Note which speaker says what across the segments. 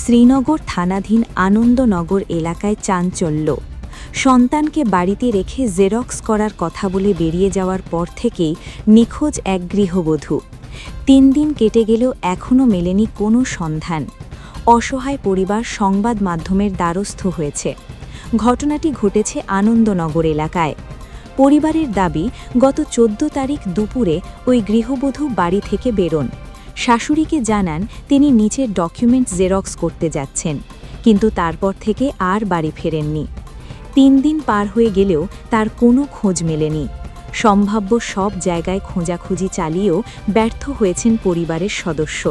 Speaker 1: শ্রীনগর থানাধীন আনন্দনগর এলাকায় চাঞ্চল্য। সন্তানকে বাড়িতে রেখে জেরক্স করার কথা বলে বেরিয়ে যাওয়ার পর থেকেই নিখোঁজ এক গৃহবধূ। ৩ দিন কেটে গেলেও এখনও মেলেনি কোনো সন্ধান। অসহায় পরিবার সংবাদ মাধ্যমের দ্বারস্থ হয়েছে। ঘটনাটি ঘটেছে আনন্দনগর এলাকায়। পরিবারের দাবি, গত ১৪ তারিখ দুপুরে ওই গৃহবধূ বাড়ি থেকে বেরোন। শাশুড়িকে জানান তিনি নিচের ডকুমেন্টস জেরক্স করতে যাচ্ছেন, কিন্তু তারপর থেকে আর বাড়ি ফেরেননি। ৩ দিন পার হয়ে গেলেও তার কোনো খোঁজ মেলেনি। সম্ভাব্য সব জায়গায় খোঁজাখুঁজি চালিয়েও ব্যর্থ হয়েছেন পরিবারের সদস্য।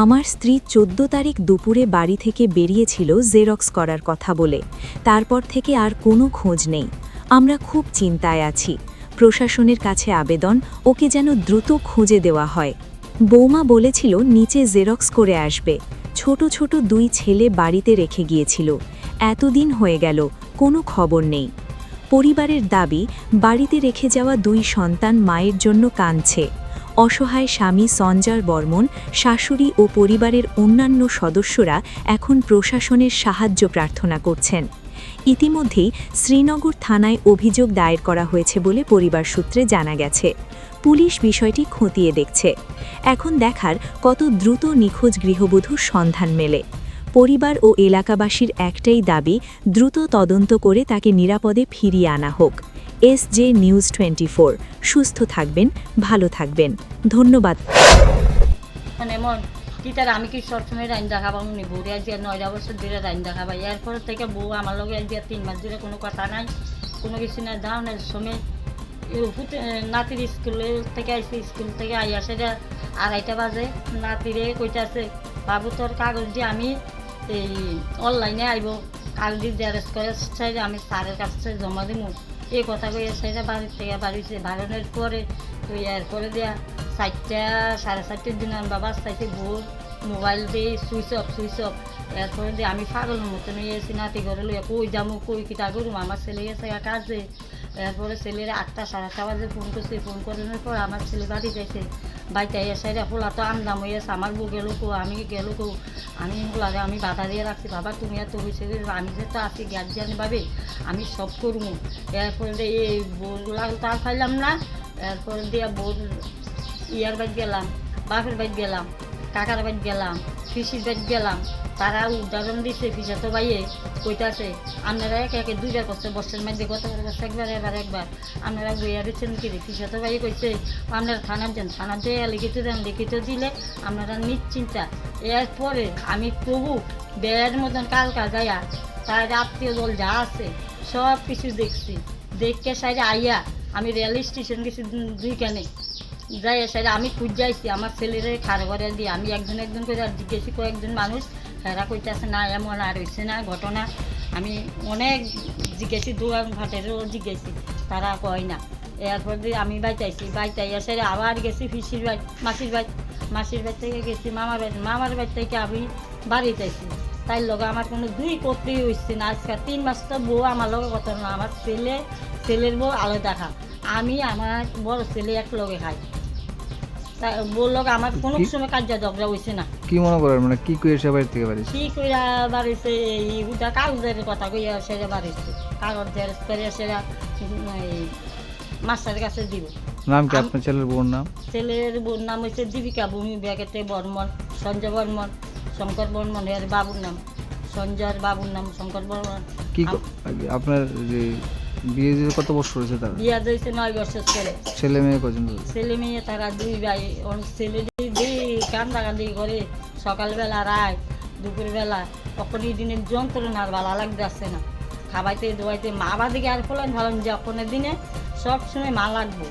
Speaker 1: আমার স্ত্রী ১৪ তারিখ দুপুরে বাড়ি থেকে বেরিয়েছিল জেরক্স করার কথা বলে, তারপর থেকে আর কোনো খোঁজ নেই। আমরা খুব চিন্তায় আছি। প্রশাসনের কাছে আবেদন, ওকে যেন দ্রুত খুঁজে দেওয়া হয়। বৌমা বলেছিল নিচে জেরক্স করে আসবে। ছোট ছোট 2 ছেলে বাড়িতে রেখে গিয়েছিল। এতদিন হয়ে গেল, কোনো খবর নেই। পরিবারের দাবি, বাড়িতে রেখে যাওয়া 2 সন্তান মায়ের জন্য কাঁদছে। অসহায় স্বামী সঞ্জয় বর্মন, শাশুড়ি ও পরিবারের অন্যান্য সদস্যরা এখন প্রশাসনের সাহায্য প্রার্থনা করছেন। ইতিমধ্যেই শ্রীনগর থানায় অভিযোগ দায়ের করা হয়েছে বলে পরিবার সূত্রে জানা গেছে। পুলিশ বিষয়টি খতিয়ে দেখছে। এখন দেখার কত দ্রুত নিখোঁজ গৃহবধূর সন্ধান মেলে। পরিবার ও এলাকাবাসীর একটাই দাবি, দ্রুত তদন্ত করে তাকে নিরাপদে ফিরিয়ে আনা হোক। SJ নিউজ 24, সুস্থ থাকবেন, ভালো থাকবেন। ধন্যবাদ।
Speaker 2: আমি কি সবসময় রাইন দেখাবো নি? বউরে আজ 9 বছর ধরে রাইন দেখাবা। এরপর থেকে বউ আমার লগে আজ 3 মাস ধরে কোনো কথা নাই, কোনো কিছু না। ধারণের সময় নাতির স্কুলে থেকে আইসি, স্কুল থেকে আইয়া সেটা 2:30 বাজে। নাতিরে কইতাছে, বাবু তোর কাগজ দিয়ে আমি এই অনলাইনে আইব, কাগজ দিয়ে জেরক্স করে চাইলে আমি স্যারের কাছে জমা দিব। এই কথা কইয়া সেটা বাড়ির থেকে বাড়িছে। বাড়ানোর পরে তো এরপরে দেয়া 4টা 4:30 দিন আমরা বাঁচতাইছি। ভোর মোবাইল দিয়ে সুইচ অফ। এরপরে দিয়ে আমি পাগল মতো নিয়ে এসেছি নাতি ঘরে লইয়া। কই যাবো, কই কিতা করুম, আমার ছেলে গেছে কাজে। এরপরে ছেলেরা 8টা 8:30 বাজে ফোন করছে। ফোন করানোর পর আমার ছেলে বাড়ি যাইছে। বাড়িতে এসে ফোলা তো আমদাম হয়েছে। আমার বউ গেল কো, আমি গেল কো। আমি লাগে আমি বাধা দিয়ে রাখছি, বাবা তুমি এত হয়েছে, আমি যে তো আছি গার্জিয়ান ভাবে আমি সব করবো। এরপরে এই বউগুলা তো আর খাইলাম না। এরপরে দিয়ে বউ ইয়ার বাড়ি গেলাম, বাপের বাড়ি গেলাম, কাকার বাড়ি গেলাম, পিসির বাড়ি গেলাম। তারা উদাহরণ দিচ্ছে, পিসা তো ভাইয়ে কইতাছে আপনারা একে 2বার করছে বর্ষের মধ্যে, গতবার করছে একবার। আপনারা বইয়া দিচ্ছেন কি রে? পিসা তো ভাইয়ে কইছে আপনারা থানার দেন, থানার দিয়ে লিখিত দিলে আপনারা নিশ্চিন্তা। এরপরে আমি তবু বেড়ার মতন কালকা যাইয়া তার আত্মীয় দল যা আছে সব কিছু দেখছি। দেখে সাইডে আইয়া আমি রেল স্টেশন গেছি 2 কানে যাই। সাইডে আমি খুঁজাইছি আমার ছেলেরে খাড় ঘরে দিয়ে। আমি একজন করে জিজ্ঞেসি কয়েকজন মানুষ, হেরা কইতেছে না এমন আর হয়েছে না ঘটনা। আমি অনেক জিজ্ঞেসি, দোকান ঘাটেরও জিজ্ঞেসি, তারা কয় না। এরপর দিয়ে আমি বাইতাইছি, বাইতাইয়া সেরে আবার গেছি পিসির বাড়ি, মাসির বাড়ি থেকে গেছি মামার বাড়ি থেকে আমি বাড়িতে আইছি। তাই লগে আমার কোনো 2 করতেই হচ্ছে না। আজকে 3 মাস তো বউ আমার লগে কথা না। আমার ছেলের বউ আলাদা খা, আমি আমার বড় ছেলে এক লগে খাই। তাই বউর লগে আমার কোনো সময় কাজিয়া ঝগড়া হয়েছে না।
Speaker 3: কি মনে করেন, মানে কি কইছে বাড়ি থেকে বাড়িছে?
Speaker 2: কি কইরা বাড়িছে? এই উদা কাগজের কথা কইয়া সেটা বাড়িছে। কাগজ জেরক্স করে সেটা মাস্টারের কাছে দিব।
Speaker 3: নাম কি আপনার ছেলের বউর নাম?
Speaker 2: ছেলের বউর নাম হচ্ছে দীপিকা ভূমি ব্যাগেতে বর্মন, সঞ্জয় বর্মন, শঙ্কর বর্মন। এর বাবুর নাম সঞ্জয়ের, বাবুর নাম শঙ্কর বর্মন।
Speaker 3: কি আপনার যে বিয়ে দিয়ে কত বছর হয়েছে? তার
Speaker 2: বিয়া দিয়েছে 9 বছর।
Speaker 3: ছেলে মেয়ে কজন?
Speaker 2: ছেলে মেয়ে তারা 2 ভাই। ছেলে কান্দাকান্দি করে সকালবেলা, রাত, দুপুরবেলা। তখনই দিনের যন্ত্রণার ভালো লাগতেছে না। খাবাইতে দোয়াইতে মা বাদিকে আর ফলেন ভালো, যখন দিনে সব সময় মা লাগবো।